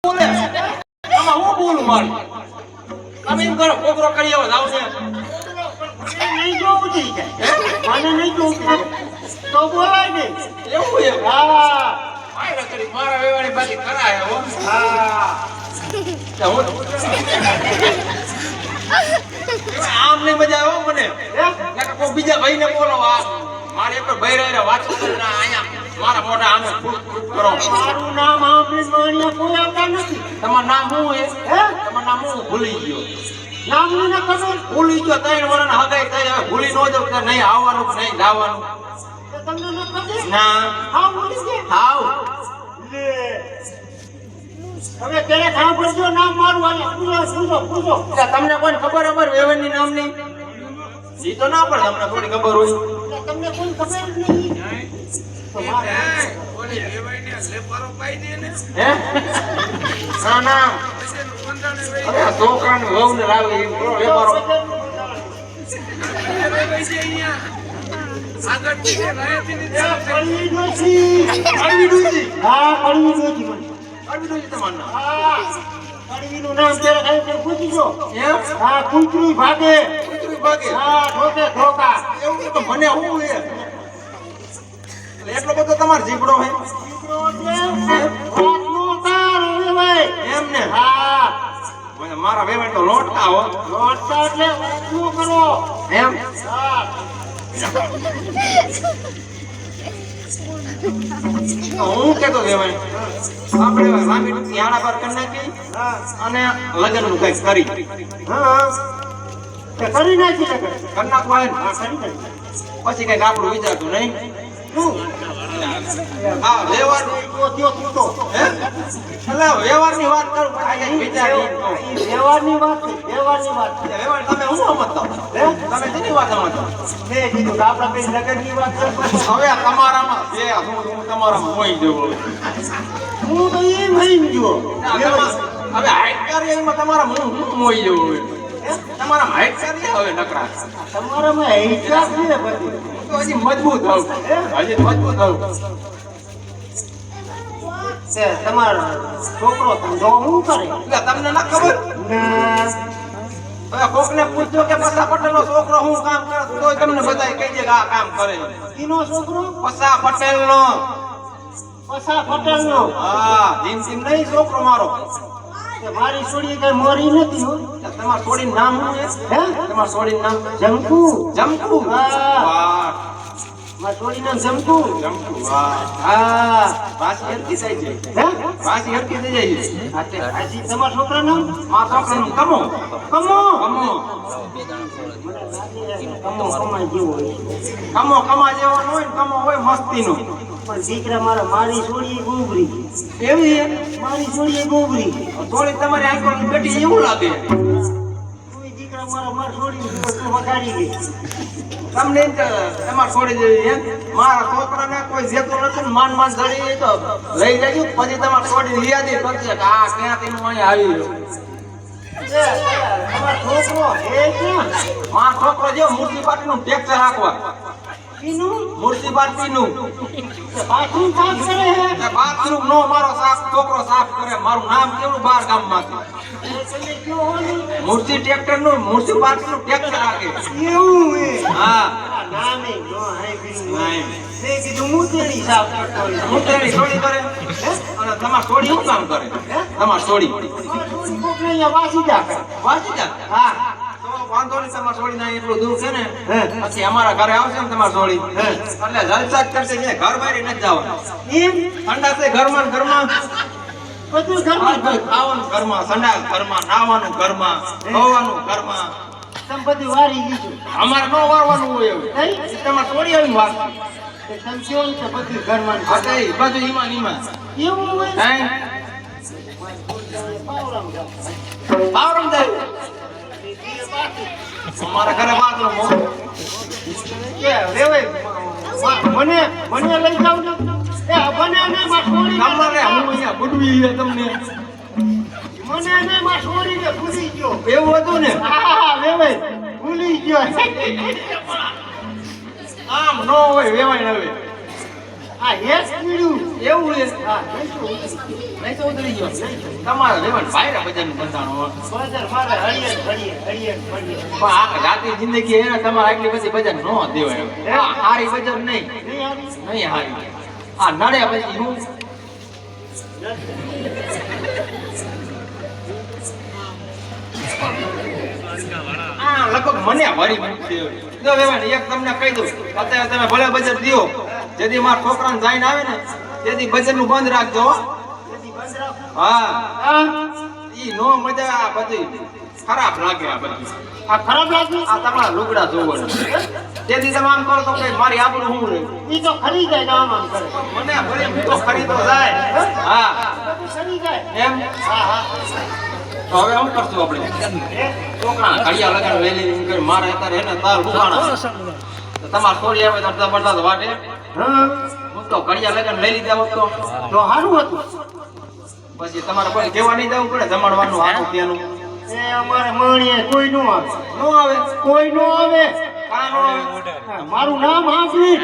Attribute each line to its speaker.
Speaker 1: બોલે આમાં હું બોલું મારું તમે એમ કરો કોકરો કરી આવો જાવ છે
Speaker 2: નહીં જોવું છે મને નહીં જોવું તો બોલાય ને
Speaker 1: એવું છે
Speaker 2: હા
Speaker 1: મારા કરી મારા વેવાણી બાકી કરાય હો
Speaker 2: હા
Speaker 1: આમ ને મજા આવે મને કોઈ બીજા ભાઈને બોલો મારે એક ભાઈ રહે વાત કરીને અહીંયા મારા મોઢા આમે કરો
Speaker 2: મારું નામ આંબલી માણિયા કોઈ આવતા નથી
Speaker 1: તમારું નામ શું હે
Speaker 2: હે
Speaker 1: તમારું નામ હું ભૂલી ગયો
Speaker 2: નામ ની ના ખબર
Speaker 1: ભૂલી ગયો 3 વર્ષના હગાઈ થઈ હવે ભૂલી ન જાવ કે નહીં આવવાનું નહીં જવાનું
Speaker 2: તમને ન ખબર
Speaker 1: ના
Speaker 2: હા બોલી છે
Speaker 1: હાવ
Speaker 2: લે હવે પેલા ખાવ પડજો નામ મારું આલે પૂછો
Speaker 1: તમને કોઈ ખબર અમાર વેવણની નામની ઈ તો ના પડે તમને થોડી ખબર હોય
Speaker 2: તમને કોઈ ખબર જ નહીં
Speaker 1: ઓલી વેવણને લેપારો પાઈ દે ને હે ના ના અરે છોકરાને વહુને લાવી લેપારો આગળ થી
Speaker 2: કળવી ડોસી હા કળવી ડોસી
Speaker 1: તમારું
Speaker 2: હા કળવીનું નામ પેલા ખાઈ તે પૂછજો
Speaker 1: એમ
Speaker 2: હા કુંતરી ભાગે હા ઠોકે ઠોકા
Speaker 1: એવું તો મને હું હે એટલો બધો તમાર જીબડો હે
Speaker 2: વાતનો તાર હવે ભાઈ
Speaker 1: એમ ને
Speaker 2: હા
Speaker 1: મારા વેવણ તો લોટતા હો
Speaker 2: લોટતા એટલે શું કરો
Speaker 1: એમ
Speaker 2: હા
Speaker 1: હું કેતો વેવણ આપણે લાંબી ટૂંકી આડા પર કરી નાખી અને લગ્નનું કંઈક કરી
Speaker 2: હા તે કરી નાખી લગન
Speaker 1: કરી નાખવા હે ને?
Speaker 2: હા કરી નાખી
Speaker 1: પછી કંઈક આપણું વિચારતું નહીં
Speaker 2: શું
Speaker 1: હા વ્યવહાર
Speaker 2: તો તું
Speaker 1: હે એટલે વ્યવહારની વાત કરું પછી કંઈક વિચારી
Speaker 2: વ્યવહારની વાત છે
Speaker 1: વ્યવહાર તમે હું સમજતો
Speaker 2: હે
Speaker 1: તમે જેની વાત સમજતો
Speaker 2: મેં કીધું કે આપણે કઈ લગનની વાત કરતો
Speaker 1: હવે આ તમારામાં જે હું તમારામાં મોઈ જવો
Speaker 2: હું તો એમ નહીં ગયો
Speaker 1: હવે હાઈટ કાર્ય એમાં તમારા હું મોઈ જવું હોય તમારા હાઈટ કાર્ય હવે નકરા
Speaker 2: તમારામાં હિસાબ છે બધી
Speaker 1: તો હજી મજબૂત હોવ હજી મજબૂત હોવ
Speaker 2: છે તમારો છોકરો ધંધો શું કરે
Speaker 1: એટલે તમને ના ખબર
Speaker 2: ના
Speaker 1: હવે કોકને પૂછજો કે પસા પટેલનો છોકરો હું કામ કરે તોય તમને બધાય કહી દે કે આ કામ કરે
Speaker 2: કીનો છોકરો
Speaker 1: પસા પટેલનો
Speaker 2: પસા પટેલનો
Speaker 1: હા જીમ જીમ નહીં છોકરો મારો
Speaker 2: કે મારી છોડી કઈ મોરી નથી હો
Speaker 1: તમાર છોડીનું નામ શું છે
Speaker 2: હે
Speaker 1: તમાર છોડીનું નામ
Speaker 2: જમકુ
Speaker 1: જમકુ
Speaker 2: હા.
Speaker 1: વાહ
Speaker 2: મારી છોડી નામ જમકુ
Speaker 1: જમકુ વાહ
Speaker 2: હા
Speaker 1: પાછી હરકી થઈ જાય
Speaker 2: હે
Speaker 1: પાછી હરકી થઈ જાય
Speaker 2: હાજી તમારા છોકરા નામ
Speaker 1: મારા છોકરાનું કમો
Speaker 2: કમો
Speaker 1: કમો
Speaker 2: કમો કમાઈ જેવો હોય
Speaker 1: કમો કમા જેવો ન હોય ને કમો હોય મસ્તીનો
Speaker 2: પણ દીકરા મારી છોડી ગોબરી
Speaker 1: એવી છે
Speaker 2: મારી છોડી ગોબરી
Speaker 1: થોડી તમારી આંખોની બેટી એવું લાગે
Speaker 2: કોઈ દીકરા મારી છોડી વગાડી ગઈ
Speaker 1: તમને એમ કે તમારે છોડી દેવી એમ મારા છોકરાને કોઈ જેતો નથી ને માન માન ધરી તો લઈ જાય પછી તમારે છોડી યાદી કરશે કે આ ક્યાંથી હું અહીંયા આવી ગયો
Speaker 2: તમારો છોકરો એ ક્યાં
Speaker 1: મારો છોકરો જે મ્યુનિસિપાલિટીનું ટેક્સ રાખવા
Speaker 2: કીનું
Speaker 1: મ્યુનિસિપાલિટીનું
Speaker 2: બાથરૂમ સાફ કરે હે
Speaker 1: બાથરૂમ નો મારો સાફ છોકરો સાફ કરે મારું નામ કેવું બાર ગામમાંથી
Speaker 2: તમે કયો હોલી
Speaker 1: મ્યુનિસિપાલિટીનું ટેક્સ રાખે
Speaker 2: એવું હે
Speaker 1: હા
Speaker 2: નામે નો હાઈ બીનું
Speaker 1: નામ.
Speaker 2: મેં કીધું મૂતેડી સાફ કરતો હોય
Speaker 1: મૂતરેની છોડી કરે અને તમાર છોડી શું કામ કરે તમાર છોડી
Speaker 2: કોકને અહીંયા વાસી જા કરે
Speaker 1: વાંચી જા
Speaker 2: હા
Speaker 1: તો વાંધો નહીં તમાર છોડી ના એટલું દૂર છે ને
Speaker 2: હે.
Speaker 1: પછી અમારા ઘરે આવશે ને તમાર છોડી એટલે જલસા જ કરશે કે ઘર બહાર નથી જવાનું
Speaker 2: એમ
Speaker 1: ઠંડા છે ઘરમાં ને ઘરમાં
Speaker 2: બધું ઘરમાં
Speaker 1: ખાવાનું ઘરમાં સંડાસ ઘરમાં નાવાનું ઘરમાં ખવાનું ઘરમાં
Speaker 2: તમે બધું વારી લીધું
Speaker 1: અમારે ન વારવાનું હોય એવું
Speaker 2: નહીં
Speaker 1: તમારે છોડી આવી વાત
Speaker 2: તે તમે કયો ને કે બધું ઘરમાં
Speaker 1: હા તો એ બધું ઈમાન ઈમાન
Speaker 2: એવું હોય
Speaker 1: હે
Speaker 2: પાવરામ જાવ
Speaker 1: આવરમ જાય અમારા ઘરે બાથરૂમ
Speaker 2: કે રેવે મને લઈ જાવ ને એ બને ને માં છોડી
Speaker 1: તમારે હું અહીંયા ગુડવી છે તમને
Speaker 2: મને ને માં છોડીને ભૂલી ગયો
Speaker 1: એવું હતું ને
Speaker 2: હા રેવે ભૂલી ગયો
Speaker 1: આમ ન હોય વેવાય હવે
Speaker 2: આ હેસ પીડ્યું
Speaker 1: એવું છે
Speaker 2: હા
Speaker 1: નહીં તો ઉતરી ગયો તમારે લેવાનું ભાઈ બજારનું બંધાણું હોય.
Speaker 2: બજાર મારે હળીએ ફળીએ
Speaker 1: પણ આ જાતિ જિંદગી હે ને તમારે આટલી બધી બજાર ન દેવાય હવે. આ હારી બજાર નહીં
Speaker 2: નહીં આવી
Speaker 1: નહીં હારી આ નડે પછી હું આ લગભગ મને વારી મૂકશે જો વેવાને એક તમને કહી દઉં અત્યારે તમે ભલે બજાર દ્યો જેથી મારા છોકરાને જાઈને આવે ને તેથી બજારનું બંધ રાખજો હો. હા ઈ નો મજા આ બધી ખરાબ લાગે આ બધી
Speaker 2: આ ખરાબ લાગી
Speaker 1: આ તમારા લુગડા જોવો તેથી તમે આમ કરો તો કઈ મારી આબરૂ હું રે
Speaker 2: ઈ તો ખરી જાય ગામ આમ કરે
Speaker 1: મને ભલે હું તો ખરીદો જાય હા
Speaker 2: ખરી જાય
Speaker 1: એમ
Speaker 2: હા હા
Speaker 1: તો હવે શું કરશું આપણે છોકરા ઘડિયા લગાડ લઈ લઈને કરી મારે અત્યારે એને તાર ઉપાણા તો તમારે થોડી આવે તો બધા તો વાટે
Speaker 2: હા
Speaker 1: હું તો ઘડિયા લગાડ લઈ લીધા હોત તો
Speaker 2: સારું હતું
Speaker 1: પછી તમારે કોઈ કહેવા નહીં જવું પડે જમાડવાનું આનું ત્યાંનું
Speaker 2: એ અમારે મણીએ કોઈ નો આવે
Speaker 1: નો આવે
Speaker 2: કોઈ નો આવે
Speaker 1: કાં નો આવે
Speaker 2: મારું નામ હાંભળી